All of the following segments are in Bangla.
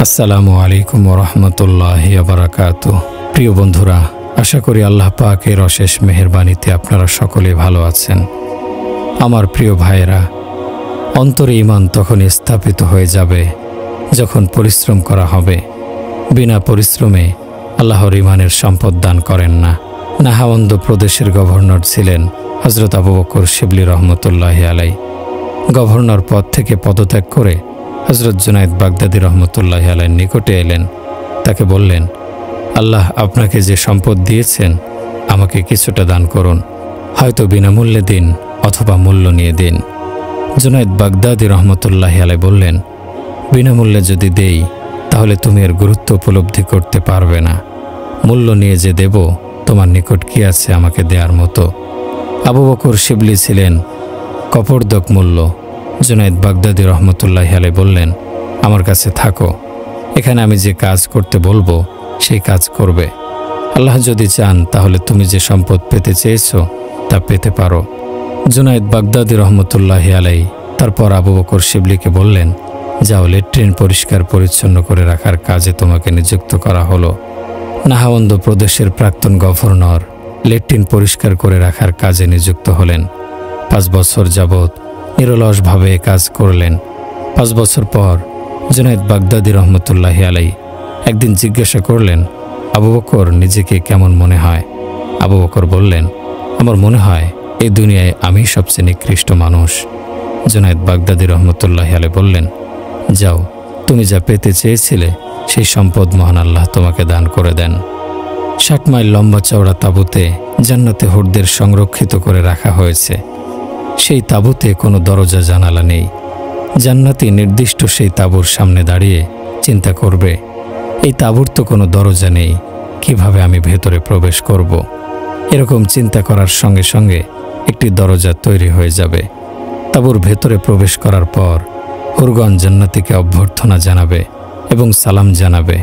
আসসালামু আলাইকুম ওয়া রাহমাতুল্লাহি ওয়া বারাকাতুহু। প্রিয় বন্ধুরা, আশা করি আল্লাহ পাকের অশেষ মেহেরবানিতে আপনারা সকলে ভালো আছেন। আমার প্রিয় ভাইয়েরা, অন্তরে ঈমান তখন স্থাপিত হয়ে যাবে যখন পরিশ্রম করা হবে। বিনা পরিশ্রমে আল্লাহর ঈমানের সম্পদ দান করেন না। নাহাওয়ান্দ প্রদেশের গভর্নর ছিলেন হযরত আবু বকর শিবলি রহমতুল্লাহি আলাইহি। গভর্নর পদ থেকে পদত্যাগ করে হযরত জুনায়েদ বাগদাদী রহমতুল্লাহি আলাইহির নিকটে এলেন। তাকে বললেন, আল্লাহ আপনাকে যে সম্পদ দিয়েছেন আমাকে কিছুটা দান করুন, হয়তো বিনামূল্যে দিন অথবা মূল্য নিয়ে দিন। জুনায়েদ বাগদাদী রহমতুল্লাহি আলাইহি বললেন, বিনামূল্যে যদি দেই তাহলে তুমি এর গুরুত্ব উপলব্ধি করতে পারবে না। মূল্য নিয়ে যে দেব, তোমার নিকট কি আছে আমাকে দেওয়ার মতো? আবু বকর শিবলি ছিলেন কপর্দক মূল্য। জুনায়েদ বাগদাদী রহমতুল্লাহি আলাইহি বললেন, আমার কাছে থাকো, এখানে আমি যে কাজ করতে বলবো সেই কাজ করবে। আল্লাহ যদি চান তাহলে তুমি যে সম্পদ পেতে চেয়েছো তা পেতে পারো। জুনায়েদ বাগদাদী রহমতুল্লাহি আলাইহি তারপর আবু বকর শিবলিকে বললেন, যাও, লেট্রিন পরিষ্কার পরিচ্ছন্ন করে রাখার কাজে তোমাকে নিযুক্ত করা হলো। নাহাওয়ান্দ প্রদেশের প্রাক্তন গভর্নর লেট্রিন পরিষ্কার করে রাখার কাজে নিযুক্ত হলেন। 5 বছর যাবৎ নিরলসভাবে কাজ করলেন। 5 বছর পর জুনায়েদ বাগদাদী রহমতুল্লাহি আলাইহি একদিন জিজ্ঞাসা করলেন, আবু বকর, নিজেকে কেমন মনে হয়? আবু বকর বললেন, আমার মনে হয় এই দুনিয়ায় আমি সবচেয়ে নিকৃষ্ট মানুষ। জুনায়েদ বাগদাদী রহমতুল্লাহি আলাইহি বললেন, যাও, তুমি যা পেতে চেয়েছিলে সেই সম্পদ মহান আল্লাহ তোমাকে দান করে দেন। 60 মাইল লম্বা চওড়া তাঁবুতে জান্নাতে হুরদের সংরক্ষিত করে রাখা হয়েছে। সেই তাঁবুতে কোনো দরজা জানালা নেই। জান্নাতি নির্দিষ্ট সেই তাঁবুর সামনে দাঁড়িয়ে চিন্তা করবে, এই তাঁবুর তো কোনো দরজা নেই, কিভাবে আমি ভেতরে প্রবেশ করব? এরকম চিন্তা করার সঙ্গে সঙ্গে একটি দরজা তৈরি হয়ে যাবে। তাঁবুর ভেতরে প্রবেশ করার পর হুরগণ জান্নাতিকে অভ্যর্থনা জানাবে এবং সালাম জানাবে।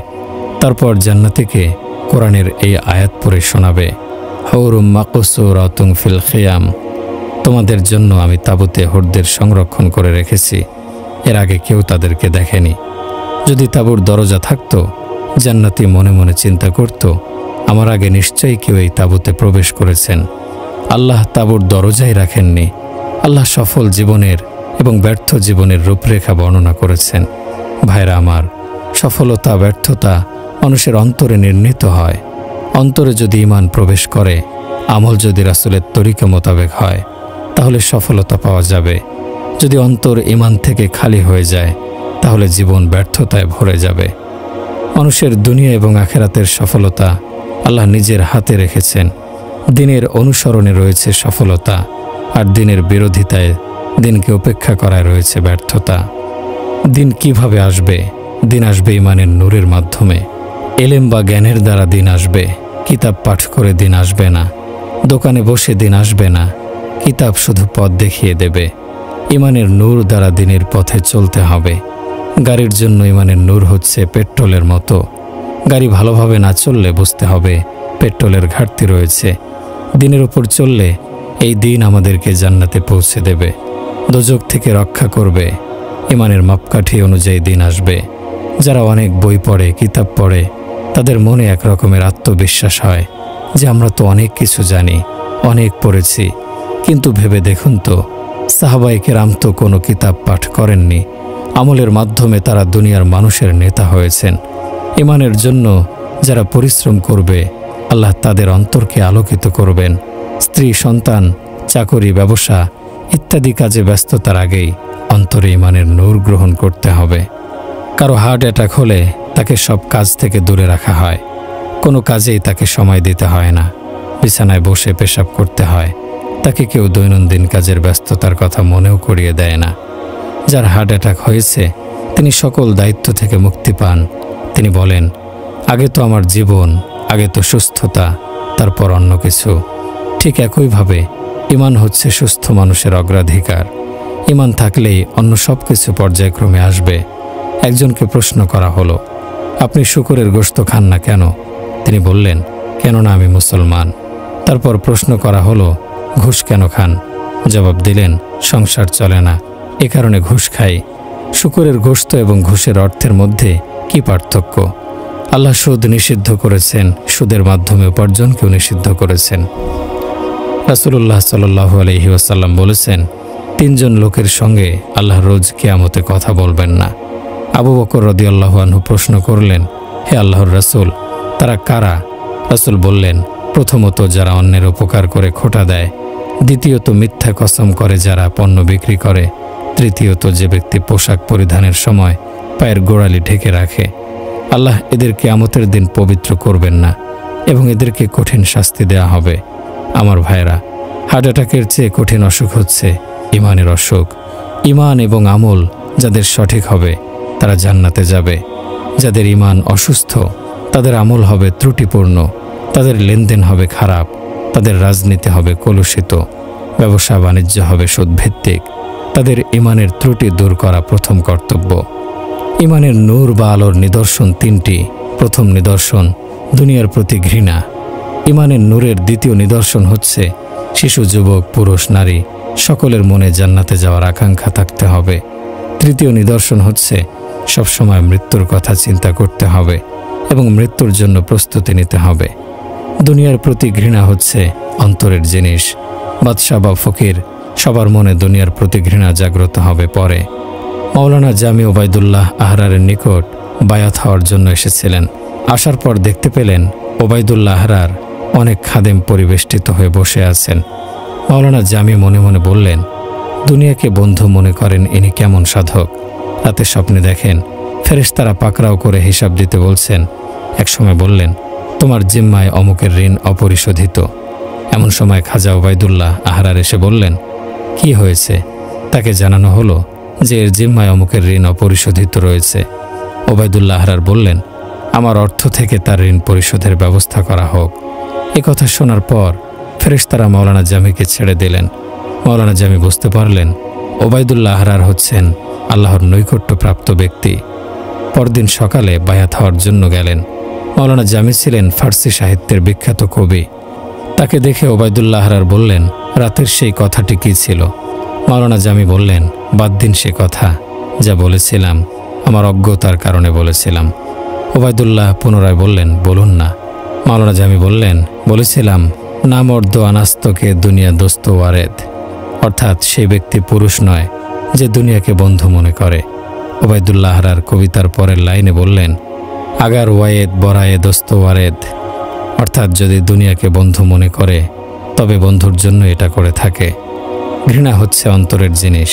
তারপর জান্নাতিকে কোরআনের এই আয়াত পড়ে শোনাবে, হুরুম মাকসুরাতুন ফিল খিয়াম, তোমাদের জন্য আমি তাঁবুতে হুরদের সংরক্ষণ করে রেখেছি, এর আগে কেউ তাদেরকে দেখেনি। যদি তাঁবুর দরজা থাকতো, জান্নাতি মনে মনে চিন্তা করত, আমার আগে নিশ্চয়ই কেউ এই তাঁবুতে প্রবেশ করেছেন। আল্লাহ তাঁবুর দরজাই রাখেননি। আল্লাহ সফল জীবনের এবং ব্যর্থ জীবনের রূপরেখা বর্ণনা করেছেন। ভাইরা আমার, সফলতা ব্যর্থতা মানুষের অন্তরে নির্ণীত হয়। অন্তরে যদি ঈমান প্রবেশ করে, আমল যদি রাসূলের তরিকা মোতাবেক হয়, তাহলে সফলতা পাওয়া যাবে। যদি অন্তর ঈমান থেকে খালি হয়ে যায়, তাহলে জীবন ব্যর্থতায় ভরে যাবে। মানুষের দুনিয়া এবং আখিরাতের সফলতা আল্লাহ নিজের হাতে রেখেছেন। দিনের অনুসরণে রয়েছে সফলতা, আর দিনের বিরোধিতায়, দিনকে উপেক্ষা করায় রয়েছে ব্যর্থতা। দিন কিভাবে আসবে? দিন আসবে ঈমানের নূরের মাধ্যমে। এলেম বা জ্ঞানের দ্বারা দিন আসবে, কিতাব পাঠ করে দিন আসবে না। দোকানে বসে দিন আসবে না, কিতাব শুধু পথ দেখিয়ে দেবে। ঈমানের নূর দ্বারা দিনের পথে চলতে হবে। গাড়ির জন্য ঈমানের নূর হচ্ছে পেট্রোলের মতো। গাড়ি ভালোভাবে না চললে বুঝতে হবে পেট্রোলের ঘাটতি রয়েছে। দিনের উপর চললে এই দিন আমাদেরকে জান্নাতে পৌঁছে দেবে, দোজখ থেকে রক্ষা করবে। ঈমানের মাপকাঠি অনুযায়ী দিন আসবে। যারা অনেক বই পড়ে, কিতাব পড়ে, তাদের মনে এক রকমের আত্মবিশ্বাস হয় যে আমরা তো অনেক কিছু জানি, অনেক পড়েছি। কিন্তু ভেবে দেখুন তো, সাহাবায়ে কেরাম তো কোনো কিতাব পাঠ করেননি। আমলের মাধ্যমে তারা দুনিয়ার মানুষের নেতা হয়েছেন। ঈমানের জন্য যারা পরিশ্রম করবে, আল্লাহ তাদের অন্তরকে আলোকিত করবেন। স্ত্রী, সন্তান, চাকরি, ব্যবসা ইত্যাদি কাজে ব্যস্ততার আগেই অন্তরে ঈমানের নূর গ্রহণ করতে হবে। কারো হার্ট অ্যাটাক হলে তাকে সব কাজ থেকে দূরে রাখা হয়। কোনো কাজেই তাকে সময় দিতে হয় না। বিছানায় বসে পেশাব করতে হয়। তাকে কেউ দৈনন্দিন কাজের ব্যস্ততার কথা মনেও করিয়ে দেয় না। যার হার্ট অ্যাটাক হয়েছে তিনি সকল দায়িত্ব থেকে মুক্তি পান। তিনি বলেন, আগে তো আমার জীবন, আগে তো সুস্থতা, তারপর অন্য কিছু। ঠিক একইভাবে ঈমান হচ্ছে সুস্থ মানুষের অগ্রাধিকার। ঈমান থাকলেই অন্য সব কিছু পর্যায়ক্রমে আসবে। একজনকে প্রশ্ন করা হলো, আপনি শূকরের গোশত খান না কেন? তিনি বললেন, কেননা আমি মুসলমান। তারপর প্রশ্ন করা হলো, ঘুষ কেন খান? জবাব দিলেন, সংসার চলে না, এ কারণে ঘুষ খাই। শূকরের গোশত এবং ঘুষের অর্থের মধ্যে কি পার্থক্য? আল্লাহ সুদ নিষিদ্ধ করেছেন, সুদের মাধ্যমে উপার্জনকেও নিষিদ্ধ করেছেন। রাসূলুল্লাহ সাল্লাল্লাহু আলাইহি ওয়াসাল্লাম বলেছেন, 3 জন লোকের সঙ্গে আল্লাহ রোজ কিয়ামতে কথা বলবেন না। আবু বকর রাদিয়াল্লাহু আনহু প্রশ্ন করলেন, হে আল্লাহর রাসূল, তারা কারা? রাসূল বললেন, প্রথমত যারা অন্যের উপকার করে খোঁটা দেয়, দ্বিতীয়ত মিথ্যা কসম করে যারা পণ্য বিক্রি করে, তৃতীয়ত যে ব্যক্তি পোশাক পরিধানের সময় পায়ের গোড়ালি ঢেকে রাখে। আল্লাহ এদের কিয়ামতের দিন পবিত্র করবেন না এবং এদেরকে কঠিন শাস্তি দেয়া হবে। আমার ভাইরা, হার্ট অ্যাটাকের চেয়ে কঠিন অসুখ হচ্ছে ইমানের অসুখ। ইমান এবং আমল যাদের সঠিক হবে তারা জান্নাতে যাবে। যাদের ইমান অসুস্থ তাদের আমল হবে ত্রুটিপূর্ণ, তাদের লেনদেন হবে খারাপ, তাদের রাজনীতি হবে কলুষিত, ব্যবসা বাণিজ্য হবে সুদভিত্তিক। তাদের ইমানের ত্রুটি দূর করা প্রথম কর্তব্য। ইমানের নূর বা আলোর নিদর্শন 3টি। প্রথম নিদর্শন, দুনিয়ার প্রতি ঘৃণা। ইমানের নূরের দ্বিতীয় নিদর্শন হচ্ছে শিশু, যুবক, পুরুষ, নারী সকলের মনে জান্নাতে যাওয়ার আকাঙ্ক্ষা থাকতে হবে। তৃতীয় নিদর্শন হচ্ছে সবসময় মৃত্যুর কথা চিন্তা করতে হবে এবং মৃত্যুর জন্য প্রস্তুতি নিতে হবে। দুনিয়ার প্রতি ঘৃণা হচ্ছে অন্তরের জিনিস। বাদশা বা ফকির সবার মনে দুনিয়ার প্রতি ঘৃণা জাগ্রত হবে পরে। মাওলানা জামি ওবায়দুল্লাহ আহরারের নিকট বায়াত হওয়ার জন্য এসেছিলেন। আসার পর দেখতে পেলেন ওবায়দুল্লাহ আহরার অনেক খাদেম পরিবেষ্টিত হয়ে বসে আছেন। মাওলানা জামি মনে মনে বললেন, দুনিয়াকে বন্ধু মনে করেন ইনি কেমন সাধক। রাতে স্বপ্নে দেখেন ফেরেশতারা পাকড়াও করে হিসাব দিতে বলছেন। একসময় বললেন, তোমার জিম্মায় অমুকের ঋণ অপরিশোধিত। এমন সময় খাজা ওবায়দুল্লাহ আহরার এসে বললেন, কি হয়েছে? তাকে জানানো হলো যে এর জিম্মায় অমুকের ঋণ অপরিশোধিত রয়েছে। ওবায়দুল্লাহ আহরার বললেন, আমার অর্থ থেকে তার ঋণ পরিশোধের ব্যবস্থা করা হোক। এ কথা শোনার পর ফেরেশতারা মাওলানা জামিকে ছেড়ে দিলেন। মাওলানা জামি বুঝতে পারলেন ওবায়দুল্লাহ আহরার হচ্ছেন আল্লাহর নৈকট্যপ্রাপ্ত ব্যক্তি। পরদিন সকালে বায়াত হওয়ার জন্য গেলেন। মাওলানা জামি ছিলেন ফার্সি সাহিত্যের বিখ্যাত কবি। তাকে দেখে ওবায়দুল্লাহ আহরার বললেন, রাতের সেই কথাটি কী ছিল? মাওলানা জামি বললেন, বাদ দিন সে কথা, যা বলেছিলাম আমার অজ্ঞতার কারণে বলেছিলাম। ওবায়দুল্লাহ পুনরায় বললেন, বলুন না। মাওলানা জামি বললেন, বলেছিলাম না মর্দ আনাস্তকে দুনিয়া দোস্ত ওয়ারেদ, অর্থাৎ সেই ব্যক্তি পুরুষ নয় যে দুনিয়াকে বন্ধু মনে করে। ওবায়দুল্লাহ আহরার কবিতার পরের লাইনে বললেন, আগার ওয়ায়েদ বরায়ে দোস্ত ওয়ারেদ, অর্থাৎ যদি দুনিয়াকে বন্ধু মনে করে তবে বন্ধুর জন্য এটা করে থাকে। ঘৃণা হচ্ছে অন্তরের জিনিস।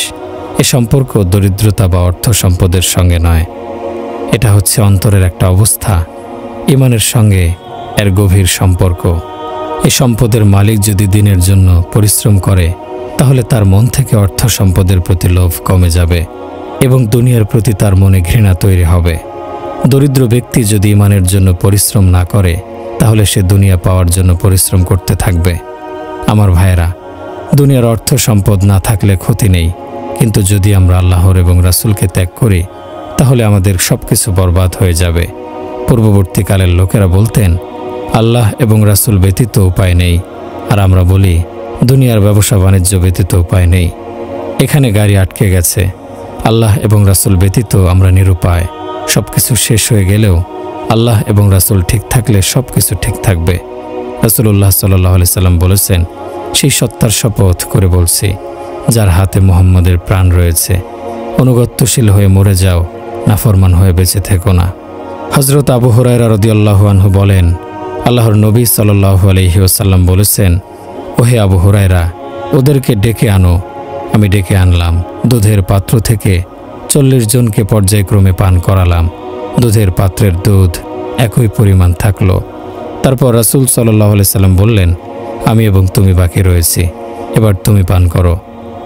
এ সম্পর্ক দরিদ্রতা বা অর্থ সম্পদের সঙ্গে নয়, এটা হচ্ছে অন্তরের একটা অবস্থা। ইমানের সঙ্গে এর গভীর সম্পর্ক। এই সম্পদের মালিক যদি দিনের জন্য পরিশ্রম করে তাহলে তার মন থেকে অর্থ সম্পদের প্রতি লোভ কমে যাবে এবং দুনিয়ার প্রতি তার মনে ঘৃণা তৈরি হবে। দরিদ্র ব্যক্তি যদি ইমানের জন্য পরিশ্রম না করে তাহলে সে দুনিয়া পাওয়ার জন্য পরিশ্রম করতে থাকবে। আমার ভাইয়েরা, দুনিয়ার অর্থ সম্পদ না থাকলে ক্ষতি নেই, কিন্তু যদি আমরা আল্লাহর এবং রাসূলকে ত্যাগ করি তাহলে আমাদের সব কিছু বরবাদ হয়ে যাবে। পূর্ববর্তীকালের লোকেরা বলতেন, আল্লাহ এবং রাসূল ব্যতীত উপায় নেই, আর আমরা বলি দুনিয়ার ব্যবসা বাণিজ্য ব্যতীত উপায় নেই। এখানে গাড়ি আটকে গেছে, আল্লাহ এবং রাসূল ব্যতীত আমরা নিরুপায়। সব কিছু শেষ হয়ে গেলেও আল্লাহ এবং রাসূল ঠিক থাকলে সব কিছু ঠিক থাকবে। রাসূলুল্লাহ সাল্লাল্লাহু আলাইহি সাল্লাম বলেছেন, সেই সত্তার শপথ করে বলছি যার হাতে মুহাম্মদের প্রাণ রয়েছে, অনুগত্যশীল হয়ে মরে যাও, নাফরমান হয়ে বেঁচে থেকো না। হযরত আবু হুরায়রা রাদিয়াল্লাহু আনহু বলেন, আল্লাহর নবী সাল্লাল্লাহু আলাইহি ওয়াসাল্লাম বলেছেন, ওহে আবু হুরায়রা, ওদেরকে ডেকে আনো। আমি ডেকে আনলাম। দুধের পাত্র থেকে 40 জনকে পর্যায়ক্রমে পান করালাম। দুধের পাত্রের দুধ একই পরিমাণ থাকলো। তারপর রাসূল সাল্লাল্লাহু আলাইহি সাল্লাম বললেন, আমি এবং তুমি বাকি রয়েছি, এবার তুমি পান করো।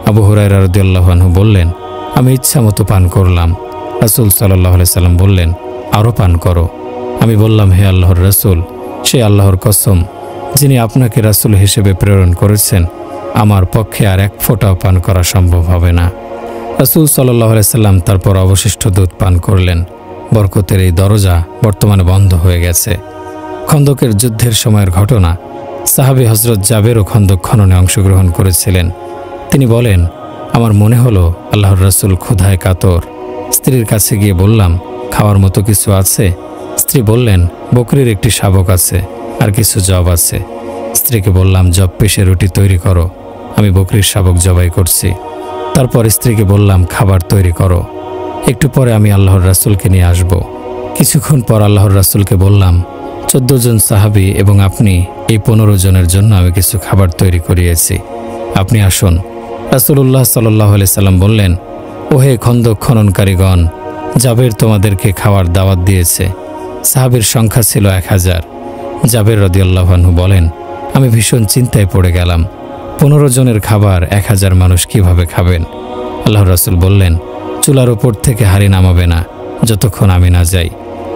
আবু হুরায়রা রাদিয়াল্লাহু আনহু বললেন, আমি ইচ্ছামতো পান করলাম। রাসূল সাল্লাল্লাহু আলাইহি সাল্লাম বললেন, আরও পান করো। আমি বললাম, হে আল্লাহর রাসূল, সে আল্লাহর কসম যিনি আপনাকে রাসূল হিসেবে প্রেরণ করেছেন, আমার পক্ষে আর এক ফোঁটাও পান করা সম্ভব হবে না। রাসূল সাল্লাল্লাহু আলাইহি সাল্লাম তারপর অবশিষ্ট দুধ পান করলেন। বরকতের এই দরজা বর্তমানে বন্ধ হয়ে গেছে। খন্দকের যুদ্ধের সময়ের ঘটনা। সাহাবী হযরত জাবেরও খন্দক খননে অংশগ্রহণ করেছিলেন। তিনি বলেন, আমার মনে হলো আল্লাহর রাসূল ক্ষুধায় কাতর। স্ত্রীর কাছে গিয়ে বললাম, খাওয়ার মতো কিছু আছে? স্ত্রী বললেন, বকরির একটি শাবক আছে, আর কিছু জব আছে। স্ত্রীকে বললাম, জব পিষে রুটি তৈরি করো, আমি বকরির শাবক জবাই করছি। তারপর স্ত্রীকে বললাম, খাবার তৈরি করো, একটু পরে আমি আল্লাহর রাসূলকে নিয়ে আসব। কিছুক্ষণ পর আল্লাহর রাসূলকে বললাম, 14 জন সাহাবী এবং আপনি, এই 15 জনের জন্য আমি কিছু খাবার তৈরি করিয়েছি, আপনি আসুন। রাসূলুল্লাহ সাল্লাল্লাহু আলাইহি সাল্লাম বললেন, ওহে খন্দক খননকারীগণ, জাবের তোমাদেরকে খাওয়ার দাওয়াত দিয়েছে। সাহাবীর সংখ্যা ছিল 1000। জাবের রাদিয়াল্লাহু আনহু বলেন, আমি ভীষণ চিন্তায় পড়ে গেলাম, 15 জনের খাবার 1000 মানুষ কিভাবে খাবেন? আল্লাহর রাসূল বললেন, চুলার উপর থেকে হাঁড়ি নামাবে না যতক্ষণ আমি না যাই।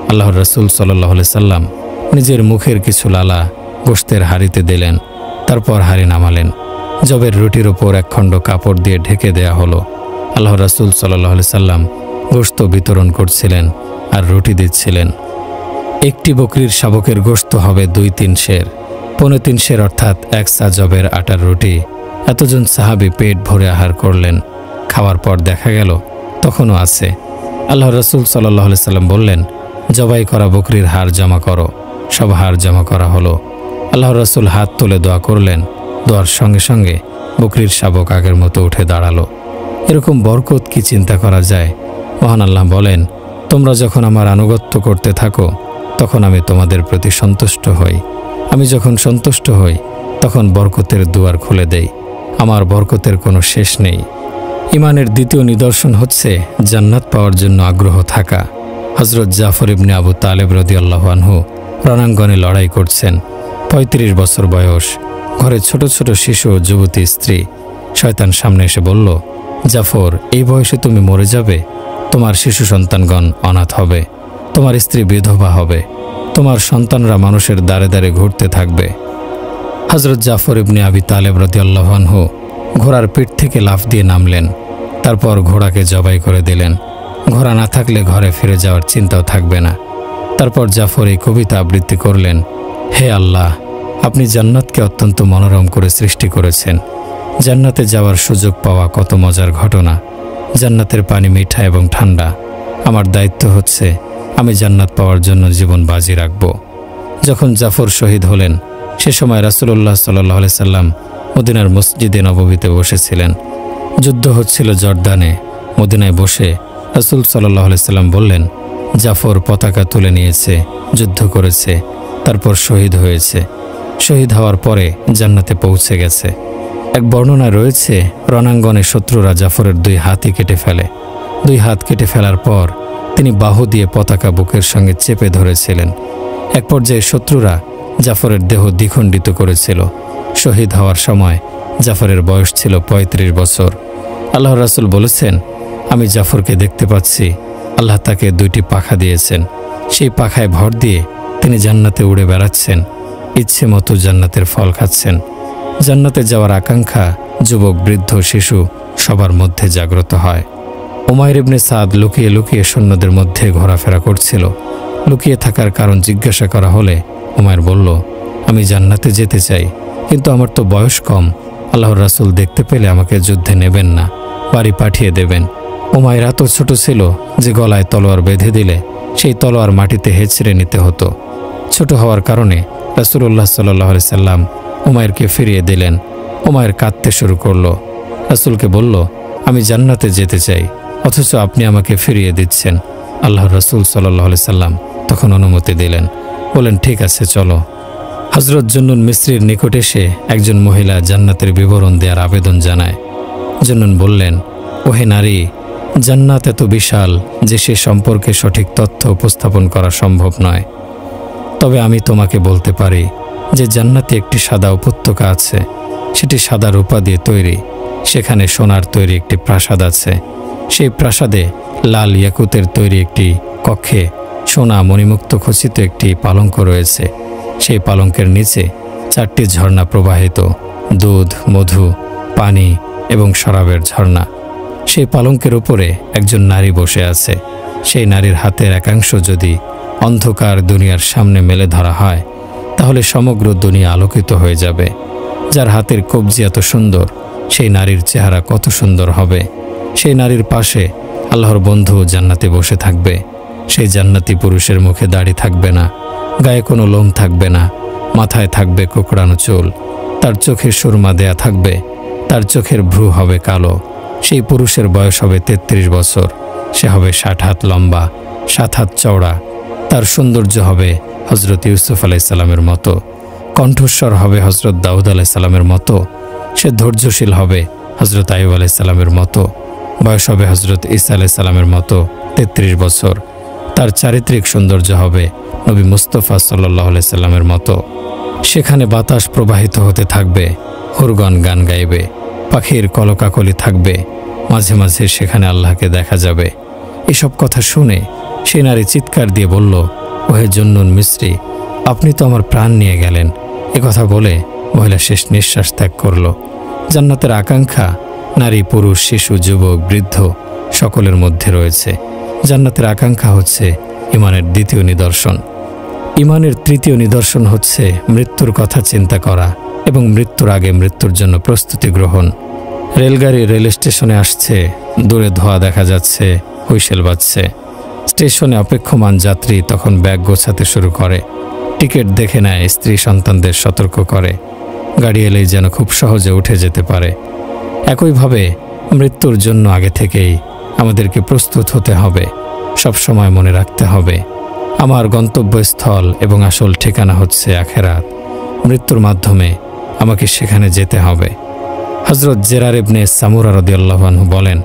আল্লাহর রাসূল সাল্লাল্লাহু আলাইহি সাল্লাম নিজের মুখের কিছু লালা গোশতের হাঁড়িতে দিলেন, তারপর হাঁড়ি নামালেন। জবের রুটির উপর এক খণ্ড কাপড় দিয়ে ঢেকে দেয়া হলো। আল্লাহর রাসূল সাল্লাল্লাহু আলাইহি সাল্লাম গোশত বিতরণ করছিলেন আর রুটি দিচ্ছিলেন। একটি বকরির শাবকের গোশত হবে 2-3 সের, 3.25 সের অর্থাৎ 1 সা জবের আটার রুটি। এতজন সাহাবী পেট ভরে আহার করলেন। খাওয়ার পর দেখা গেল তখনও আছে। আল্লাহর রাসূল সাল্লাল্লাহু আলাইহি সাল্লাম বললেন, জবাই করা বকরির হাড় জমা করো। সব হাড় জমা করা হলো। আল্লাহর রাসূল হাত তুলে দোয়া করলেন। দোয়ার সঙ্গে সঙ্গে বকরির শাবক আগের মতো উঠে দাঁড়ালো। এরকম বরকত কি চিন্তা করা যায়? মহান আল্লাহ বলেন, তোমরা যখন আমার আনুগত্য করতে থাকো তখন আমি তোমাদের প্রতি সন্তুষ্ট হই। আমি যখন সন্তুষ্ট হই তখন বরকতের দুয়ার খুলে দেই। আমার বরকতের কোনো শেষ নেই। ঈমানের দ্বিতীয় নিদর্শন হচ্ছে জান্নাত পাওয়ার জন্য আগ্রহ থাকা। হযরত জাফর ইবনে আবু তালেব রাদিয়াল্লাহু আনহু রণাঙ্গনে লড়াই করছেন। 35 বছর বয়স, ঘরে ছোট ছোট শিশু ও যুবতী স্ত্রী। শয়তান সামনে এসে বলল, জাফর, এই বয়সে তুমি মরে যাবে, তোমার শিশু সন্তানগণ অনাথ হবে, তোমার স্ত্রী বিধবা হবে, তোমার সন্তানরা মানুষের দ্বারে দ্বারে ঘুরতে থাকবে। হযরত জাফর ইবনে আবি তালেব রাদিয়াল্লাহু আনহু ঘোড়ার পিঠ থেকে লাফ দিয়ে নামলেন। তারপর ঘোড়াকে জবাই করে দিলেন। ঘোড়া না থাকলে ঘরে ফিরে যাওয়ার চিন্তাও থাকবে না। তারপর জাফর এই কবিতা আবৃত্তি করলেন, হে আল্লাহ, আপনি জান্নাতকে অত্যন্ত মনোরম করে সৃষ্টি করেছেন। জান্নাতে যাওয়ার সুযোগ পাওয়া কত মজার ঘটনা। জান্নাতের পানি মিঠা এবং ঠান্ডা। আমার দায়িত্ব হচ্ছে আমি জান্নাত পাওয়ার জন্য জীবন বাজি রাখব। যখন জাফর শহীদ হলেন সে সময় রাসূলুল্লাহ সাল্লাল্লাহু আলাইহি সাল্লাম মদিনার মসজিদে নববীতে বসেছিলেন। যুদ্ধ হচ্ছিল জর্দানে। মদিনায় বসে রাসূল সাল্লাল্লাহু আলাইহি সাল্লাম বললেন, জাফর পতাকা তুলে নিয়েছে, যুদ্ধ করেছে, তারপর শহীদ হয়েছে। শহীদ হওয়ার পরে জান্নাতে পৌঁছে গেছে। এক বর্ণনায় রয়েছে, রণাঙ্গনে শত্রুরা জাফরের 2 হাতই কেটে ফেলে। 2 হাত কেটে ফেলার পর তিনি বাহু দিয়ে পতাকা বুকের সঙ্গে চেপে ধরেছিলেন। এক পর্যায়ে শত্রুরা জাফরের দেহ দ্বিখণ্ডিত করেছিল। শহীদ হওয়ার সময় জাফরের বয়স ছিল 35 বছর। আল্লাহর রাসূল বলেছেন, আমি জাফরকে দেখতে পাচ্ছি, আল্লাহ তাকে 2টি পাখা দিয়েছেন। সেই পাখায় ভর দিয়ে তিনি জান্নাতে উড়ে বেড়াচ্ছেন, ইচ্ছে মতো জান্নাতের ফল খাচ্ছেন। জান্নাতে যাওয়ার আকাঙ্ক্ষা যুবক, বৃদ্ধ, শিশু সবার মধ্যে জাগ্রত হয়। উমাইর ইবনে সাদ লুকিয়ে লুকিয়ে সৈন্যদের মধ্যে ঘোরাফেরা করছিল। লুকিয়ে থাকার কারণ জিজ্ঞাসা করা হলে উমাইর বলল, আমি জান্নাতে যেতে চাই, কিন্তু আমার তো বয়স কম। আল্লাহর রাসূল দেখতে পেলে আমাকে যুদ্ধে নেবেন না, বাড়ি পাঠিয়ে দেবেন। উমাইর এত ছোট ছিল যে গলায় তলোয়ার বেঁধে দিলে সেই তলোয়ার মাটিতে হেঁচড়ে নিতে হতো। ছোট হওয়ার কারণে রাসূলুল্লাহ সাল্লাল্লাহু আলাইহি সাল্লাম উমাইরকে ফিরিয়ে দিলেন। উমাইর কাঁদতে শুরু করলো। রাসূলকে বলল, আমি জান্নাতে যেতে চাই, অথচ আপনি আমাকে ফিরিয়ে দিচ্ছেন। আল্লাহর রাসূল সাল্লাল্লাহু আলাইহি সাল্লাম তখন অনুমতি দিলেন, বলেন, ঠিক আছে, চলো। হযরত জুন্নুন মিসরির নিকট এসে একজন মহিলা জান্নাতের বিবরণ দেওয়ার আবেদন জানায়। জুন্নুন বললেন, ওহে নারী, জান্নাত এত বিশাল যে সে সম্পর্কে সঠিক তথ্য উপস্থাপন করা সম্ভব নয়। তবে আমি তোমাকে বলতে পারি যে জান্নাতে একটি সাদা উপত্যকা আছে। সেটি সাদা রূপা দিয়ে তৈরি। সেখানে সোনার তৈরি একটি প্রাসাদ আছে। সেই প্রাসাদে লাল ইয়াকুতের তৈরি একটি কক্ষে সোনা মণিমুক্ত খচিত একটি পালঙ্ক রয়েছে। সেই পালঙ্কের নিচে 4টি ঝর্ণা প্রবাহিত, দুধ, মধু, পানি এবং শরাবের ঝর্ণা। সেই পালঙ্কের উপরে একজন নারী বসে আছে। সেই নারীর হাতের একাংশ যদি অন্ধকার দুনিয়ার সামনে মেলে ধরা হয় তাহলে সমগ্র দুনিয়া আলোকিত হয়ে যাবে। যার হাতের কবজি এত সুন্দর, সেই নারীর চেহারা কত সুন্দর হবে। সেই নারীর পাশে আল্লাহর বন্ধু জান্নাতে বসে থাকবে। সেই জান্নাতি পুরুষের মুখে দাড়ি থাকবে না, গায়ে কোনো লোম থাকবে না, মাথায় থাকবে কোকড়ানো চুল, তার চোখে সুরমা দেয়া থাকবে, তার চোখের ভ্রু হবে কালো। সেই পুরুষের বয়স হবে 33 বছর। সে হবে 60 হাত লম্বা, 7 হাত চওড়া। তার সৌন্দর্য হবে হজরত ইউসুফ আলাইসাল্লামের মতো, কণ্ঠস্বর হবে হজরত দাউদ আলাইসাল্লামের মতো। সে ধৈর্যশীল হবে হজরত আইয়ুব আলাইসাল্লামের মতো। বয়স হবে হজরত ঈসা আলাইসাল্লামের মতো 33 বছর। তার চারিত্রিক সৌন্দর্য হবে নবী মুস্তফা সাল্লাল্লাহু আলাইহি সাল্লামের মতো। সেখানে বাতাস প্রবাহিত হতে থাকবে, হুরগণ গান গাইবে, পাখির কলকাকলি থাকবে, মাঝে মাঝে সেখানে আল্লাহকে দেখা যাবে। এসব কথা শুনে সে নারী চিৎকার দিয়ে বলল, ওহে জুন্নুন মিসরি, আপনি তো আমার প্রাণ নিয়ে গেলেন। কথা বলে মহিলা শেষ নিঃশ্বাস ত্যাগ করল। জান্নাতের আকাঙ্ক্ষা নারী, পুরুষ, শিশু, যুবক, বৃদ্ধ সকলের মধ্যে রয়েছে। জান্নাতের আকাঙ্ক্ষা হচ্ছে ঈমানের দ্বিতীয় নিদর্শন। ঈমানের তৃতীয় নিদর্শন হচ্ছে মৃত্যুর কথা চিন্তা করা এবং মৃত্যুর আগে মৃত্যুর জন্য প্রস্তুতি গ্রহণ। রেলগাড়ি রেল স্টেশনে আসছে, দূরে ধোঁয়া দেখা যাচ্ছে, হুইসেল বাজছে। স্টেশনে অপেক্ষমান যাত্রী তখন ব্যাগ গোছাতে শুরু করে, টিকিট দেখে নেয়, স্ত্রী সন্তানদের সতর্ক করে, গাড়ি এলেই যেন খুব সহজে উঠে যেতে পারে। একইভাবে মৃত্যুর জন্য আগে থেকেই আমাদেরকে প্রস্তুত হতে হবে। সবসময় মনে রাখতে হবে আমার গন্তব্যস্থল এবং আসল ঠিকানা হচ্ছে আখেরাত। মৃত্যুর মাধ্যমে আমাকে সেখানে যেতে হবে। হজরত জেরার ইবনে সামুরা রাদিয়াল্লাহু আনহু বলেন,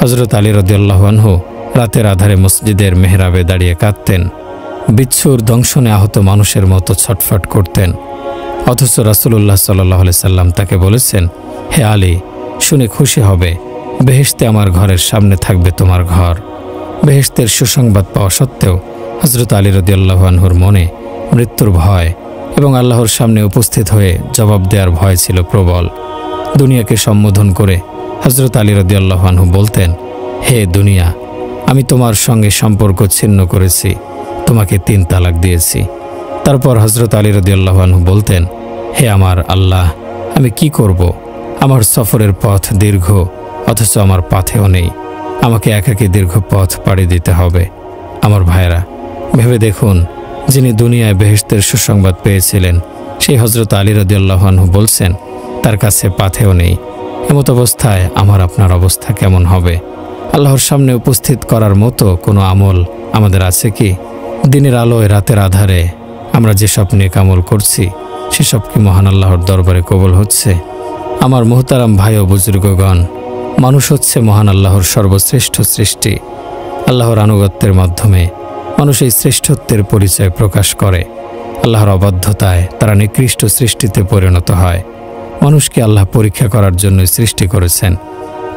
হজরত আলী রাদিয়াল্লাহু আনহু রাতের আধারে মসজিদের মেহরাবে দাঁড়িয়ে কাঁদতেন, বিচ্ছুর দংশনে আহত মানুষের মতো ছটফট করতেন। অথচ রাসূলুল্লাহ সাল্লাল্লাহু আলাইহি সাল্লাম তাকে বলেছেন, হে আলী, শুনে খুশি হবে, বেহেশতে আমার ঘরের সামনে থাকবে তোমার ঘর। বেহেশতের সুসংবাদ পাওয়া সত্ত্বেও হজরত আলী রাদিয়াল্লাহু আনহুর মনে মৃত্যুর ভয় এবং আল্লাহর সামনে উপস্থিত হয়ে জবাব দেওয়ার ভয় ছিল প্রবল। দুনিয়াকে সম্বোধন করে হজরত আলী রাদিয়াল্লাহু আনহু বলতেন, হে দুনিয়া, আমি তোমার সঙ্গে সম্পর্ক ছিন্ন করেছি, তোমাকে 3 তালাক দিয়েছি। তারপর হজরত আলী রাদিয়াল্লাহু আনহু বলতেন, হে আমার আল্লাহ, আমি কি করব? আমার সফরের পথ দীর্ঘ, অথচ আমার পাথেও নেই। আমাকে একাকী দীর্ঘ পথ পাড়ি দিতে হবে। আমার ভাইরা, ভেবে দেখুন, যিনি দুনিয়ায় বেহেশতের সুসংবাদ পেয়েছিলেন, সেই হজরত আলী রাদিয়াল্লাহু আনহু বলছেন তার কাছে পাথেও নেই। এমত অবস্থায় আমার আপনার অবস্থা কেমন হবে? আল্লাহর সামনে উপস্থিত করার মতো কোনো আমল আমাদের আছে কি? দিনের আলোয় রাতের আধারে আমরা যেসব নেক আমল করছি, সেসব কি মহান আল্লাহর দরবারে কবুল হচ্ছে? আমার মুহতারাম ভাই ও বুজুর্গগণ, মানুষ হচ্ছে মহান আল্লাহর সর্বশ্রেষ্ঠ সৃষ্টি। আল্লাহর আনুগত্যের মাধ্যমে মানুষ এই শ্রেষ্ঠত্বের পরিচয় প্রকাশ করে। আল্লাহর অবাধ্যতায় তারা নিকৃষ্ট সৃষ্টিতে পরিণত হয়। মানুষকে আল্লাহ পরীক্ষা করার জন্য সৃষ্টি করেছেন।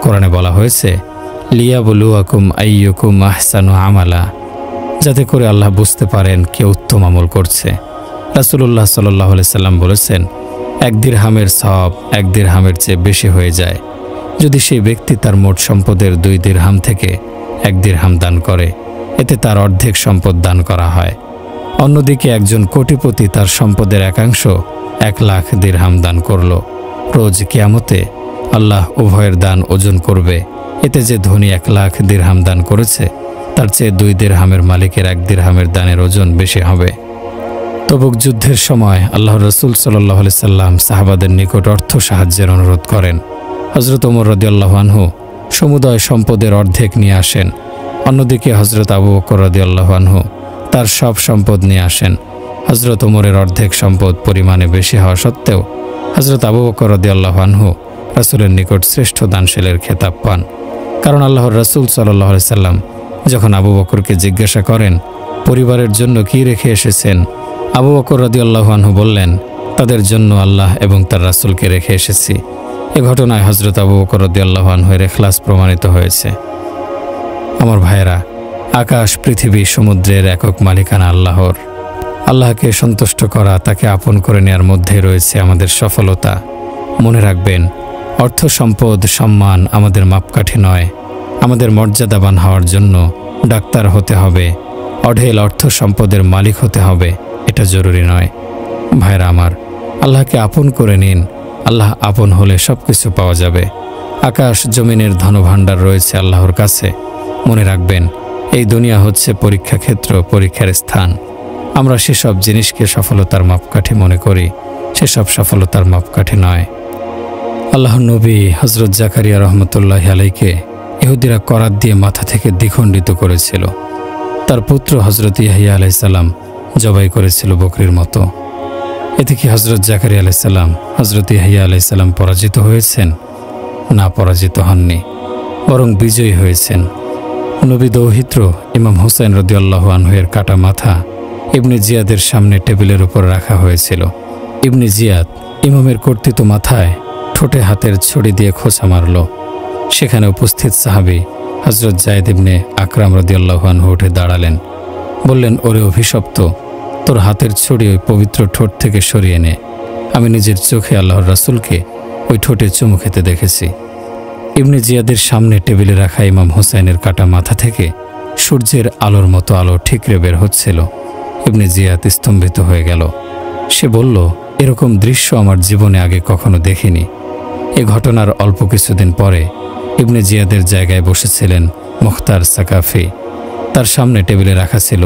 কোরআনে বলা হয়েছে, লিয়াবলুয়াকুম আইয়ুকুম আহসানু আমালা, যাতে করে আল্লাহ বুঝতে পারেন কে উত্তম আমল করছে। রাসূলুল্লাহ সাল্লাল্লাহু আলাইহি সাল্লাম বলেছেন, 1 দিরহামের সওয়াব 1 দিরহামের চেয়ে বেশি হয়ে যায় যদি সেই ব্যক্তি তার মোট সম্পদের 2 দিরহাম থেকে 1 দিরহাম দান করে। এতে তার অর্ধেক সম্পদ দান করা হয়। অন্যদিকে একজন কোটিপতি তার সম্পদের 1/4 1 লাখ দিরহাম দান করল। রোজ কিয়ামতে আল্লাহ উভয়ের দান ওজন করবে। এতে যে ধনী 1 লাখ দিরহাম দান করেছে, তার চেয়ে 2 দিরহামের মালিকের 1 দিরহামের দানের ওজন বেশি হবে। তবুক যুদ্ধের সময় আল্লাহর রাসূল সাল্লাল্লাহু আলাইহি সাল্লাম সাহাবাদের নিকট অর্থ সাহায্যের অনুরোধ করেন। হযরত ওমর রাদিয়াল্লাহু আনহু সমুদয় সম্পদের অর্ধেক নিয়ে আসেন। অন্যদিকে হযরত আবু বকর রাদিয়াল্লাহু আনহু তার সব সম্পদ নিয়ে আসেন। হযরত ওমরের অর্ধেক সম্পদ পরিমাণে বেশি হওয়া সত্ত্বেও হযরত আবু বকর রাদিয়াল্লাহু আনহু রাসূলের নিকট শ্রেষ্ঠ দানশীলের খেতাব পান। কারণ আল্লাহর রাসূল সাল্লাল্লাহু আলাইহি সাল্লাম যখন আবু বকরকে জিজ্ঞাসা করেন, পরিবারের জন্য কি রেখে এসেছেন, আবু বকর রাদিয়াল্লাহু আনহু বললেন, তাদের জন্য আল্লাহ এবং তার রাসূলকে রেখে এসেছি। এ ঘটনায় হযরত আবু বকর রাদিয়াল্লাহু আনহুর ইখলাস প্রমাণিত হয়েছে। আমার ভাইয়েরা, আকাশ, পৃথিবী, সমুদ্রের একক মালিকানা আল্লাহর। আল্লাহকে সন্তুষ্ট করা, তাকে আপন করে নেওয়ার মধ্যে রয়েছে আমাদের সফলতা। মনে রাখবেন, অর্থ, সম্পদ, সম্মান আমাদের মাপকাঠি নয়। আমাদের মর্যাদাবান হওয়ার জন্য ডাক্তার হতে হবে, অঢেল অর্থ সম্পদের মালিক হতে হবে, এটা জরুরি নয়। ভাইরা আমার, আল্লাহকে আপন করে নিন। আল্লাহ আপন হলে সব কিছু পাওয়া যাবে। আকাশ জমিনের ধনভাণ্ডার রয়েছে আল্লাহর কাছে। মনে রাখবেন, এই দুনিয়া হচ্ছে পরীক্ষা ক্ষেত্র, পরীক্ষার স্থান। আমরা সেসব জিনিসকে সফলতার মাপকাঠি মনে করি, সেসব সফলতার মাপকাঠি নয়। আল্লাহর নবী হযরত জাকারিয়া রহমতুল্লাহি আলাইহিকে ইহুদিরা করাত দিয়ে মাথা থেকে দ্বিখণ্ডিত করেছিল। তার পুত্র হযরত ইয়াহইয়া আলাইহিস সালাম জবাই করেছিল বকরির মতো। এতে কি হযরত জাকারিয়া আলাইহিস সালাম হযরত ইয়াহইয়া আলাইহিস সালাম পরাজিত হয়েছেন? না, পরাজিত হননি, বরং বিজয়ী হয়েছেন। নবী দৌহিত্র ইমাম হুসাইন রাদিয়াল্লাহু আনহু এর কাটা মাথা ইবনে জিয়াদের সামনে টেবিলের উপর রাখা হয়েছিল। ইবনে জিয়াদ ইমামের কর্তৃত মাথায় ঠোঁটে হাতের ছড়ি দিয়ে খোঁচা মারল। সেখানে উপস্থিত সাহাবী হযরত যায়েদ ইবনে আকরাম রাদিয়াল্লাহু আনহু উঠে দাঁড়ালেন, বললেন, ওরে অভিশপ্ত, তোর হাতের ছড়ি ওই পবিত্র ঠোঁট থেকে সরিয়ে নে। আমি নিজের চোখে আল্লাহর রাসূলকে ওই ঠোঁটে চুমু খেতে দেখেছি। ইবনে জিয়াদের সামনে টেবিলে রাখা ইমাম হুসাইনের কাটা মাথা থেকে সূর্যের আলোর মতো আলো ঠিকরে বের হচ্ছিল। ইবনে জিয়াদ স্তম্ভিত হয়ে গেল। সে বলল, এরকম দৃশ্য আমার জীবনে আগে কখনো দেখিনি। এ ঘটনার অল্প কিছুদিন পরে ইবনে জিয়াদের জায়গায় বসেছিলেন মুখতার সাকাফি। তার সামনে টেবিলে রাখা ছিল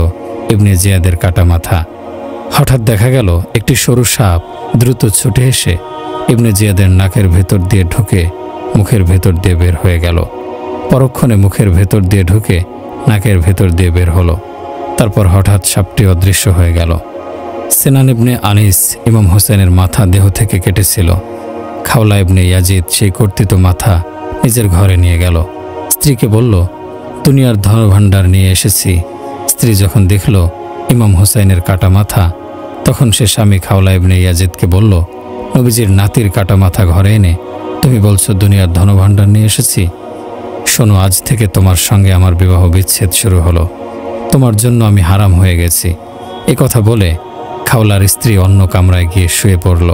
ইবনে জিয়াদের কাটা মাথা। হঠাৎ দেখা গেল একটি সরু সাপ দ্রুত ছুটে এসে ইবনে জিয়াদের নাকের ভেতর দিয়ে ঢুকে মুখের ভেতর দিয়ে বের হয়ে গেল। পরক্ষণে মুখের ভেতর দিয়ে ঢুকে নাকের ভেতর দিয়ে বের হলো। তারপর হঠাৎ সাপটি অদৃশ্য হয়ে গেল। সিনান ইবনে আনিস ইমাম হোসেনের মাথা দেহ থেকে কেটেছিল। খাওলা ইবনে ইয়াজিদ সেই কর্তৃত মাথা নিজের ঘরে নিয়ে গেল। স্ত্রীকে বলল, দুনিয়ার ধনভাণ্ডার নিয়ে এসেছি। স্ত্রী যখন দেখল ইমাম হোসাইনের কাটা মাথা, তখন সে স্বামী খাওলা ইবনে ইয়াজিদকে বলল, নবীজির নাতির কাটা মাথা ঘরে এনে তুমি বলছো দুনিয়ার ধনভাণ্ডার নিয়ে এসেছি? শোনো, আজ থেকে তোমার সঙ্গে আমার বিবাহ বিচ্ছেদ শুরু হলো। তোমার জন্য আমি হারাম হয়ে গেছি। এ কথা বলে খাওলার স্ত্রী অন্য কামরায় গিয়ে শুয়ে পড়ল।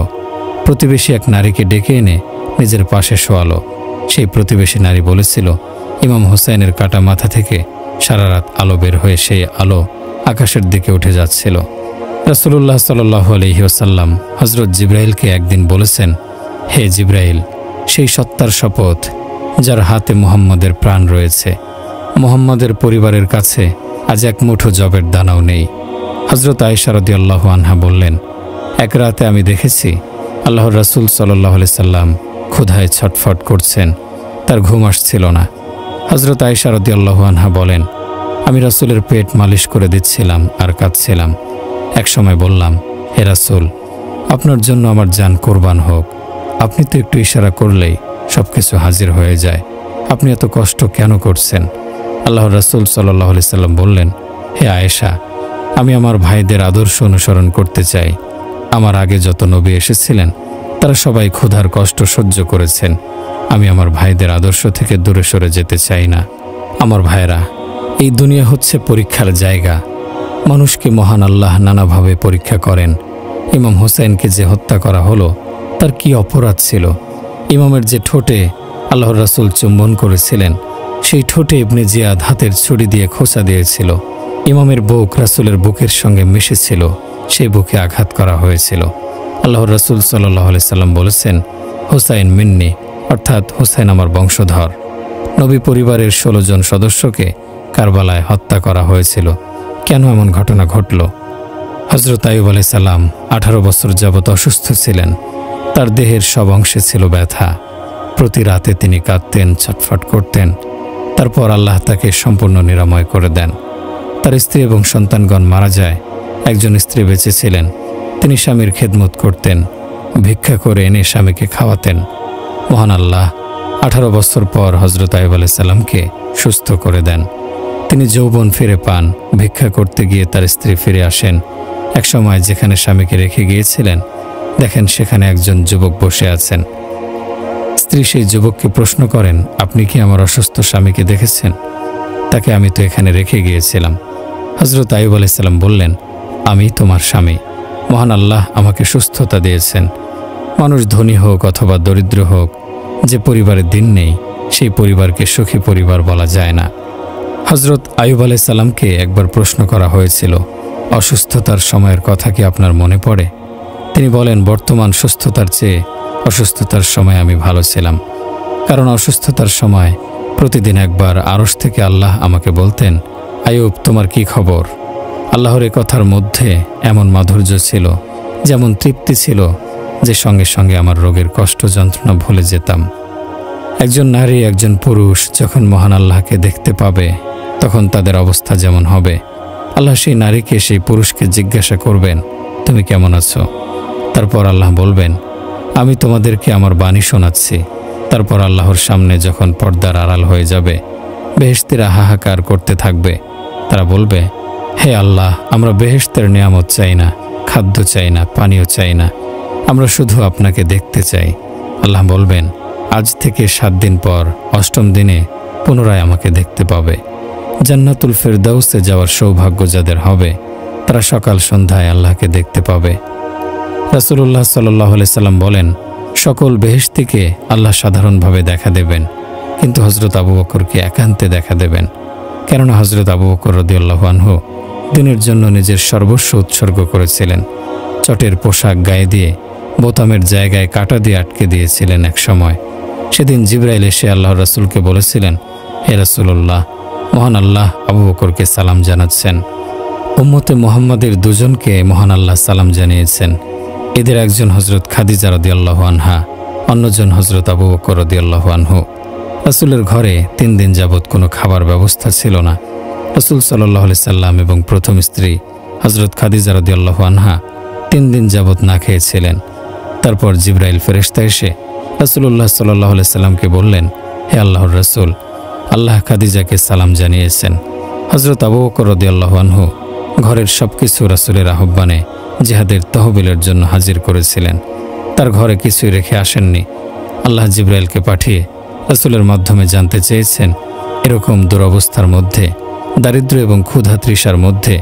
প্রতিবেশী এক নারীকে ডেকে এনে নিজের পাশে শোয়ালো। সেই প্রতিবেশী নারী বলেছিল, ইমাম হোসাইনের কাটা মাথা থেকে সারা রাত আলো বের হয়ে সেই আলো আকাশের দিকে উঠে যাচ্ছিল। রাসূলুল্লাহ সাল্লাল্লাহু আলাইহি ওয়াসাল্লাম হযরত জিবরাইলকে একদিন বলেছেন, হে জিবরাইল, সেই সত্তার শপথ যার হাতে মুহাম্মদের প্রাণ রয়েছে, মুহাম্মদের পরিবারের কাছে আজ এক মুঠো জবের দানাও নেই। হযরত আয়েশা রাদিয়াল্লাহু আনহা বললেন, এক রাতে আমি দেখেছি আল্লাহর রাসূল সাল্লাল্লাহু আলাইহি সাল্লাম ক্ষুধায় ছটফট করছেন, তার ঘুম আসছিল না। হযরত আয়েশা রাদিয়াল্লাহু আনহা বলেন, আমি রাসূলের পেট মালিশ করে দিচ্ছিলাম আর কাঁদছিলাম। এক সময় বললাম, হে রাসূল, আপনার জন্য আমার জান কোরবান হোক। আপনি তো একটু ইশারা করলেই সব কিছু হাজির হয়ে যায়। আপনি এত কষ্ট কেন করছেন? আল্লাহর রাসূল সাল্লাল্লাহু আলাইহি সাল্লাম বললেন, হে আয়েশা, আমি আমার ভাইদের আদর্শ অনুসরণ করতে চাই। আমার আগে যত নবী এসেছিলেন তারা সবাই ক্ষুধার কষ্ট সহ্য করেছেন। আমি আমার ভাইদের আদর্শ থেকে দূরে সরে যেতে চাই না। আমার ভাইরা, এই দুনিয়া হচ্ছে পরীক্ষার জায়গা। মানুষকে মহান আল্লাহ নানাভাবে পরীক্ষা করেন। ইমাম হোসেনকে যে হত্যা করা হলো, তার কি অপরাধ ছিল? ইমামের যে ঠোঁটে আল্লাহর রাসূল চুম্বন করেছিলেন, সেই ঠোঁটে ইবনে জিয়াদ হাতের ছুরি দিয়ে খোঁচা দিয়েছিল। ইমামের বুক রাসূলের বুকের সঙ্গে মিশেছিল, সেই বুকে আঘাত করা হয়েছিল। আল্লাহর রাসূল সাল্লাল্লাহু আলাইহি সাল্লাম বলেছেন, হুসাইন মিন্নি, অর্থাৎ হুসাইন আমার বংশধর। নবী পরিবারের 16 জন সদস্যকে কারবালায় হত্যা করা হয়েছিল। কেন এমন ঘটনা ঘটল? হযরত আইয়ুব আলাইহিস সালাম 18 বছর যাবৎ অসুস্থ ছিলেন। তার দেহের সব অংশে ছিল ব্যথা। প্রতি রাতে তিনি কাঁদতেন, ছটফট করতেন। তারপর আল্লাহ তাকে সম্পূর্ণ নিরাময় করে দেন। তার স্ত্রী এবং সন্তানগণ মারা যায়। একজন স্ত্রী বেঁচে ছিলেন। তিনি স্বামীর খেদমত করতেন, ভিক্ষা করে এনে স্বামীকে খাওয়াতেন। মহান আল্লাহ 18 বছর পর হযরত আইয়ুব আলাইহিস সালামকে সুস্থ করে দেন। তিনি যৌবন ফিরে পান। ভিক্ষা করতে গিয়ে তার স্ত্রী ফিরে আসেন। এক সময় যেখানে স্বামীকে রেখে গিয়েছিলেন, দেখেন সেখানে একজন যুবক বসে আছেন। স্ত্রী সেই যুবককে প্রশ্ন করেন, আপনি কি আমার অসুস্থ স্বামীকে দেখেছেন? তাকে আমি তো এখানে রেখে গিয়েছিলাম। হযরত আইয়ুব আলাইহিস সালাম বললেন, আমি তোমার স্বামী। মহান আল্লাহ আমাকে সুস্থতা দিয়েছেন। মানুষ ধনী হোক অথবা দরিদ্র হোক, যে পরিবারে দিন নেই, সেই পরিবারকে সুখী পরিবার বলা যায় না। হযরত আইয়ুব আলাইহিস সালামকে একবার প্রশ্ন করা হয়েছিল, অসুস্থতার সময়ের কথা কি আপনার মনে পড়ে? তিনি বলেন, বর্তমান সুস্থতার চেয়ে অসুস্থতার সময় আমি ভালো ছিলাম। কারণ অসুস্থতার সময় প্রতিদিন একবার আরশ থেকে আল্লাহ আমাকে বলতেন, আইয়ুব, তোমার কি খবর? আল্লাহর এ কথার মধ্যে এমন মাধুর্য ছিল, যেমন তৃপ্তি ছিল, যে সঙ্গে সঙ্গে আমার রোগের কষ্ট যন্ত্রণা ভুলে যেতাম। একজন নারী, একজন পুরুষ যখন মহান আল্লাহকে দেখতে পাবে, তখন তাদের অবস্থা যেমন হবে, আল্লাহ সেই নারীকে, সেই পুরুষকে জিজ্ঞাসা করবেন, তুমি কেমন আছো? তারপর আল্লাহ বলবেন, আমি তোমাদেরকে আমার বাণী শোনাচ্ছি। তারপর আল্লাহর সামনে যখন পর্দার আড়াল হয়ে যাবে, বেহেশতিরা হাহাকার করতে থাকবে। তারা বলবে, হে আল্লাহ, আমরা বেহেশতের নিয়ামত চাই না, খাদ্য চাই না, পানীয় চাই না, আমরা শুধু আপনাকে দেখতে চাই। আল্লাহ বলবেন, আজ থেকে 7 দিন পর 8ম দিনে পুনরায় আমাকে দেখতে পাবে। জান্নাতুল ফেরদাউসে যাওয়ার সৌভাগ্য যাদের হবে, তারা সকাল সন্ধ্যায় আল্লাহকে দেখতে পাবে। রাসূলুল্লাহ সাল্লাল্লাহু আলাইহি সাল্লাম বলেন, সকল বেহেশতিকে আল্লাহ সাধারণভাবে দেখা দেবেন, কিন্তু হযরত আবু বকরকে একান্তে দেখা দেবেন। কেননা হযরত আবু বকর রাদিয়াল্লাহু আনহু দিনের জন্য নিজের সর্বস্ব উৎসর্গ করেছিলেন। চটের পোশাক গায়ে দিয়ে বোতামের জায়গায় কাঁটা দিয়ে আটকে দিয়েছিলেন এক সময়। সেদিন জিবরাইল এসে আল্লাহর রাসূলকে বলেছিলেন, হে রাসূলুল্লাহ, মহান আল্লাহ আবু বকরকে সালাম জানাচ্ছেন। উম্মতে মুহাম্মাদের দুজনকে মহান আল্লাহ সালাম জানিয়েছেন। এদের একজন হযরত খাদিজা রাদিয়াল্লাহু আনহা, অন্যজন হযরত আবু বকর রাদিয়াল্লাহু আনহু। রাসূলের ঘরে 3 দিন যাবৎ কোনো খাবার ব্যবস্থা ছিল না। রাসূল সাল্লাল্লাহু আলাইহি সাল্লাম এবং প্রথম স্ত্রী হযরত খাদিজা রাদিয়াল্লাহু আনহা 3 দিন যাবৎ না খেয়েছিলেন। তারপর জিবরাইল ফেরেশতা এসে রাসূলুল্লাহ সাল্লাল্লাহু আলাইহি সাল্লামকে বললেন, হে আল্লাহর রাসূল, আল্লাহ খাদিজাকে সালাম জানিয়েছেন। হযরত আবু বকর রাদিয়াল্লাহু আনহু ঘরের সবকিছু রাসূলের আহ্বানে জিহাদের তহবিলের জন্য হাজির করেছিলেন। তার ঘরে কিছুই রেখে আসেননি। আল্লাহ জিবরাইলকে পাঠিয়ে রাসূলের মাধ্যমে জানতে চেয়েছেন, এরকম দুরবস্থার মধ্যে, দারিদ্র্য এবং ক্ষুধা তৃষার মধ্যে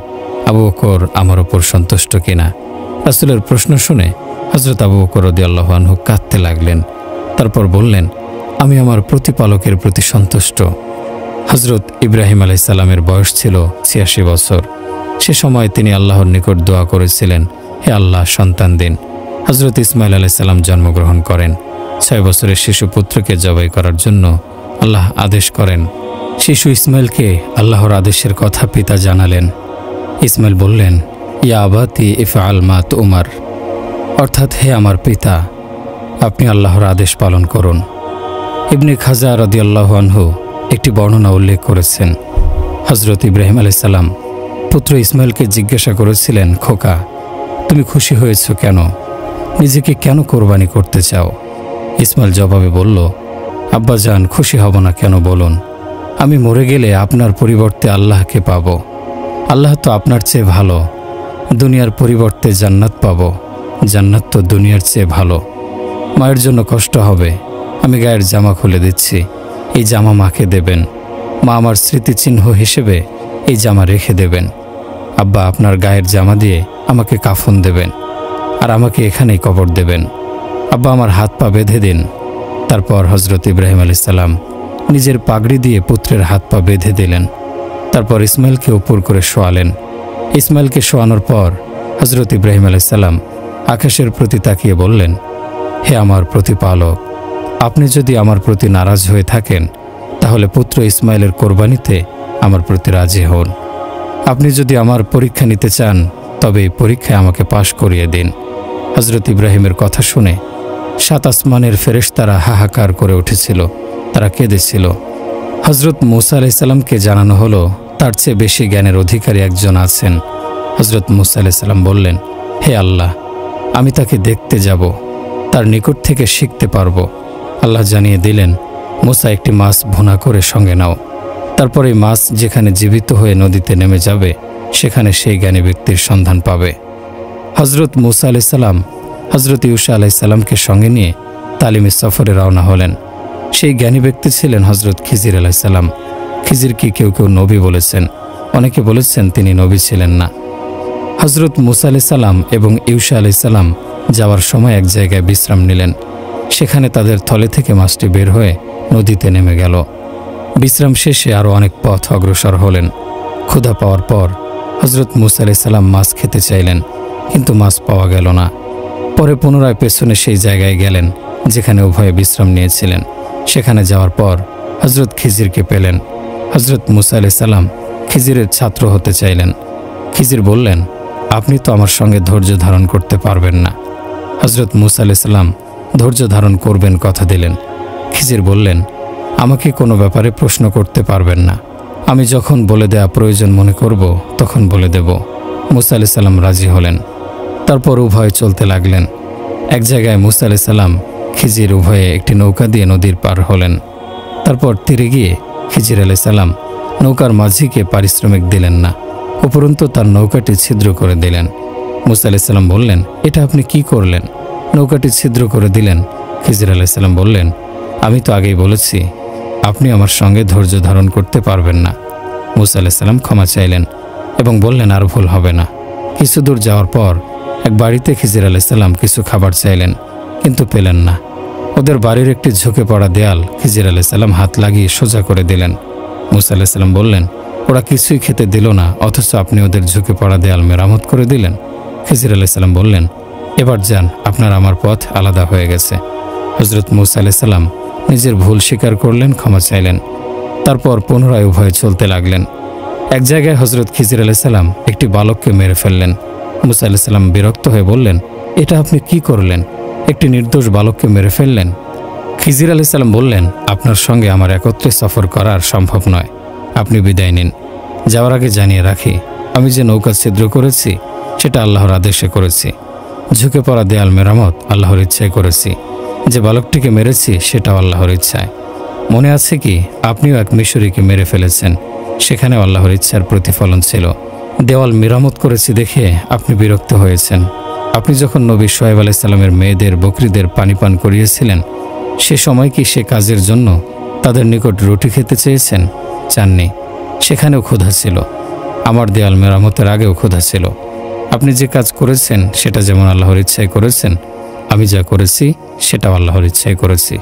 আবু বকর আমার ওপর সন্তুষ্ট কিনা। রাসূলের প্রশ্ন শুনে হযরত আবু বকর রাদিয়াল্লাহু আনহু কাঁদতে লাগলেন। তারপর বললেন, আমি আমার প্রতিপালকের প্রতি সন্তুষ্ট। হযরত ইব্রাহিম আলাইহিস সালামের বয়স ছিল 86 বছর। সে সময় তিনি আল্লাহর নিকট দোয়া করেছিলেন, হে আল্লাহ, সন্তান দিন। হযরত ইসমাইল আলাইহিস সালাম জন্মগ্রহণ করেন। 6 বছরের শিশু পুত্রকে জবাই করার জন্য আল্লাহ আদেশ করেন। শিশু ইসমাইলকে আল্লাহর আদেশের কথা পিতা জানালেন। ইসমাইল বললেন, ইয়া আবাতি ইফআল মা তুমার, অর্থাৎ, হে আমার পিতা, আপনি আল্লাহর আদেশ পালন করুন। ইবনে খাজা রাদিয়াল্লাহু আনহু একটি বর্ণনা উল্লেখ করেছেন। হযরত ইব্রাহিম আলাইহিস সালাম পুত্র ইসমাইলকে জিজ্ঞাসা করেছিলেন, খোকা, তুমি খুশি হয়েছ কেন? নিজেকে কেন কোরবানি করতে চাও? ইসমাইল জবাবে বলল, আব্বাজান, খুশি হব না কেন বলুন? আমি মরে গেলে আপনার পরিবর্তে আল্লাহকে পাব। আল্লাহ তো আপনার চেয়ে ভালো। দুনিয়ার পরিবর্তে জান্নাত পাব। জান্নাত তো দুনিয়ার চেয়ে ভালো। মায়ের জন্য কষ্ট হবে। আমি গায়ের জামা খুলে দিচ্ছি, এই জামা মাকে দেবেন। মা আমার স্মৃতিচিহ্ন হিসেবে এই জামা রেখে দেবেন। আব্বা আপনার গায়ের জামা দিয়ে আমাকে কাফন দেবেন, আর আমাকে এখানেই কবর দেবেন। আব্বা আমার হাত পা বেঁধে দিন। তারপর হযরত ইব্রাহিম আলাইহিস সালাম নিজের পাগড়ি দিয়ে পুত্রের হাত পা বেঁধে দিলেন। তারপর ইসমাইলকে উপর করে শোয়ালেন। ইসমাইলকে শোয়ানোর পর হযরত ইব্রাহিম আলাইহিস সালাম আকাশের প্রতি তাকিয়ে বললেন, হে আমার প্রতিপালক, আপনি যদি আমার প্রতি নারাজ হয়ে থাকেন, তাহলে পুত্র ইসমাইলের কোরবানিতে আমার প্রতি রাজি হন। আপনি যদি আমার পরীক্ষা নিতে চান, তবে এই পরীক্ষায় আমাকে পাশ করিয়ে দিন। হযরত ইব্রাহিমের কথা শুনে 7 আসমানের ফেরেশতারা হাহাকার করে উঠেছিল। তারা কেঁদেছিল। হযরত মূসা আলাইহিস সালামকে জানানো হলো, তার চেয়ে বেশি জ্ঞানের অধিকারী একজন আছেন। হযরত মূসা আলাইহিস সালাম বললেন, হে আল্লাহ, আমি তাকে দেখতে যাব, তার নিকট থেকে শিখতে পারব। আল্লাহ জানিয়ে দিলেন, মূসা, একটি মাছ ভুনা করে সঙ্গে নাও। তারপর এই মাছ যেখানে জীবিত হয়ে নদীতে নেমে যাবে, সেখানে সেই জ্ঞানী ব্যক্তির সন্ধান পাবে। হযরত মূসা আলাইহিস সালাম হযরত ইউসা আলাইহিস সালামকে সঙ্গে নিয়ে তালিমি সফরে রওনা হলেন। সেই জ্ঞানী ব্যক্তি ছিলেন হযরত খিজির আলাইহিস সালাম। খিজিরকে কেউ কেউ নবী বলেছেন, অনেকে বলেছেন তিনি নবী ছিলেন না। হযরত মূসা আলাইহিস সালাম এবং ইউসা আলাইহিস সালাম যাওয়ার সময় এক জায়গায় বিশ্রাম নিলেন। সেখানে তাদের থলে থেকে মাছটি বের হয়ে নদীতে নেমে গেল। বিশ্রাম শেষে আরও অনেক পথ অগ্রসর হলেন। ক্ষুধা পাওয়ার পর হযরত মূসা আলাইহিস সালাম মাছ খেতে চাইলেন, কিন্তু মাছ পাওয়া গেল না। পরে পুনরায় পেছনে সেই জায়গায় গেলেন যেখানে উভয়ে বিশ্রাম নিয়েছিলেন। সেখানে যাওয়ার পর হজরত খিজিরকে পেলেন। হজরত মুসা আলাইহিস সালাম খিজিরের ছাত্র হতে চাইলেন। খিজির বললেন, আপনি তো আমার সঙ্গে ধৈর্য ধারণ করতে পারবেন না। হজরত মুসা আলাইহিস সালাম ধৈর্য ধারণ করবেন কথা দিলেন। খিজির বললেন, আমাকে কোনো ব্যাপারে প্রশ্ন করতে পারবেন না, আমি যখন বলে দেয়া প্রয়োজন মনে করব তখন বলে দেব। মুসা আলাইহিস সালাম রাজি হলেন। তারপর উভয়ে চলতে লাগলেন। এক জায়গায় মুসা আলাইহিস সালাম খিজির উভয়ে একটি নৌকা দিয়ে নদীর পার হলেন। তারপর তীরে গিয়ে খিজির আলাইহিস সালাম নৌকার মাঝিকে পারিশ্রমিক দিলেন না, উপরন্তু তার নৌকাটি ছিদ্র করে দিলেন। মুসা আলাইহিস সালাম বললেন, এটা আপনি কি করলেন? নৌকাটি ছিদ্র করে দিলেন। খিজির আলাইহিস সালাম বললেন, আমি তো আগেই বলেছি আপনি আমার সঙ্গে ধৈর্য ধারণ করতে পারবেন না। মুসা আলাইহিস সালাম ক্ষমা চাইলেন এবং বললেন, আর ভুল হবে না। কিছু দূর যাওয়ার পর এক বাড়িতে খিজির আলাইহিস সালাম কিছু খাবার চাইলেন, কিন্তু পেলেন না। ওদের বাড়ির একটি ঝুঁকে পড়া দেয়াল খিজির আলাইহিস সালাম হাত লাগিয়ে সোজা করে দিলেন। মুসা আলাইহিস সালাম বললেন, ওরা কিছুই খেতে দিল না, অথচ আপনি ওদের ঝুঁকে পড়া দেয়াল মেরামত করে দিলেন। খিজির আলাইহিস সালাম বললেন, এবার যান, আপনার আমার পথ আলাদা হয়ে গেছে। হজরত মুসা আলাইহিস সালাম নিজের ভুল স্বীকার করলেন, ক্ষমা চাইলেন। তারপর পুনরায় উভয়ে চলতে লাগলেন। এক জায়গায় হজরত খিজির আলাইহিস সালাম একটি বালককে মেরে ফেললেন। মুসা আলাইহিস সালাম বিরক্ত হয়ে বললেন, এটা আপনি কি করলেন? একটি নির্দোষ বালককে মেরে ফেললেন। খিজির আলাইহিস সালাম বললেন, আপনার সঙ্গে আমার একত্রে সফর করা আর সম্ভব নয়, আপনি বিদায় নিন। যাওয়ার আগে জানিয়ে রাখি, আমি যে নৌকা ছিদ্র করেছি সেটা আল্লাহর আদেশে করেছি। ঝুঁকে পড়া দেয়াল মেরামত আল্লাহর ইচ্ছায় করেছি। যে বালকটিকে মেরেছি সেটাও আল্লাহর ইচ্ছায়। মনে আছে কি, আপনিও এক মিশরীকে মেরে ফেলেছেন, সেখানেও আল্লাহর ইচ্ছার প্রতিফলন ছিল। দেওয়াল মেরামত করেছি দেখে আপনি বিরক্ত হয়েছেন। আপনি যখন নবী শুআয়ব আলাইহিস সালামের মেয়েদের বকরিদের পানি পান করিয়েছিলেন, সে সময় কি সে কাজের জন্য তাদের নিকট রুটি খেতে চেয়েছেন? চাননি। সেখানেও ক্ষুধা ছিল। আমার দেয়াল মেরামতের আগেও ক্ষুধা ছিল। আপনি যে কাজ করেছেন সেটা যেমন আল্লাহর ইচ্ছায় করেছেন, আমি যা করেছি সেটাও আল্লাহর ইচ্ছায় করেছি।